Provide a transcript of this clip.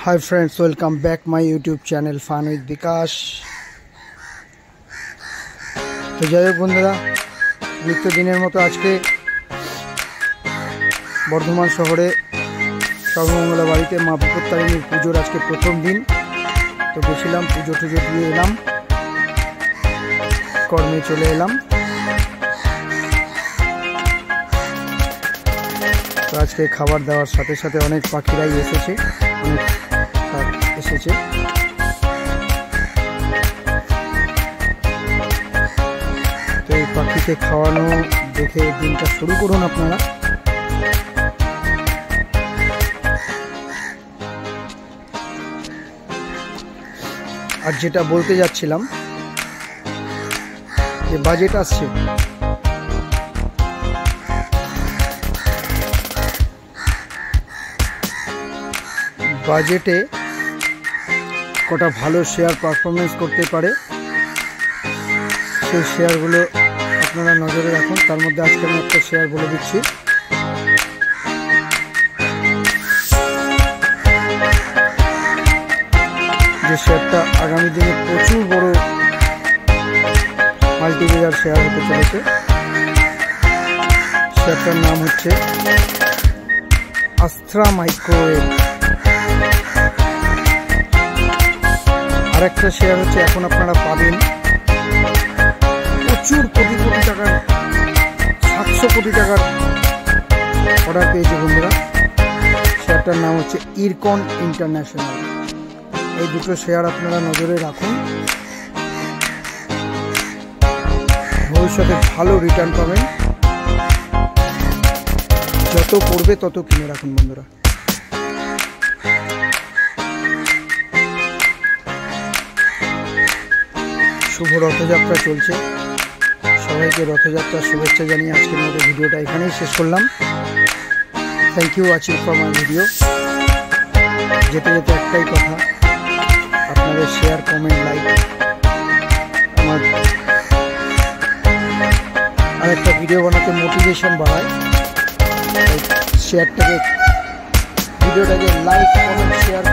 Hi friends, welcome back my YouTube channel Fun with Bikash। तो যাই হোক বন্ধুরা, নিত্যদিনের মতো আজকে বর্ধমান শহরে সর্বমঙ্গলা বাড়িতে মা বিপত্তারিণীর পুজোর আজকে প্রথম দিন। তো গেছিলাম, পুজো টুজো দিয়ে এলাম, কর্মে চলে এলাম। তো আজকে খাবার দেওয়ার সাথে সাথে অনেক পাখিরাই এসেছে, অনেক এসেছে। তো এই পাখিকে খাওয়ানো দেখে দিনটা শুরু করুন আপনারা। আর যেটা বলতে যাচ্ছিলাম যে বাজেট আসছে, বাজেটে কটা ভালো শেয়ার পারফরমেন্স করতে পারে সেই শেয়ারগুলো আপনারা নজরে রাখুন। তার মধ্যে আজকে আমি একটা শেয়ার বলে দিচ্ছি। যে শেয়ারটা আগামী দিনে প্রচুর বড় মাল্টিমিলিয়নার শেয়ার হতে চলেছে, শেয়ারটার নাম হচ্ছে আস্ত্রা মাইক্রোওয়েভ। আরেকটা শেয়ার হচ্ছে, এখন আপনারা পাবেন প্রচুর কোটি কোটি টাকার, 700 কোটি টাকার অর্ডার পেয়েছে বন্ধুরা। শেয়ারটার নাম হচ্ছে ইরকন ইন্টারন্যাশনাল। এই দুটো শেয়ার আপনারা নজরে রাখুন, ভবিষ্যতে ভালো রিটার্ন পাবেন। যত পড়বে তত কিনে রাখুন বন্ধুরা। শুভ রথযাত্রা চলছে, সবাইকে রথযাত্রার শুভেচ্ছা জানিয়ে আজকের মতো ভিডিওটা এখানেই শেষ করলাম। Thank you watching for my video. যেতে যেতে একটাই কথা, আপনাদের শেয়ার, কমেন্ট, লাইক আমার আরেকটা ভিডিও বানাতে মোটিভেশন বাড়ায়। শেয়ারটাকে, ভিডিওটাকে লাইক, কমেন্ট, শেয়ার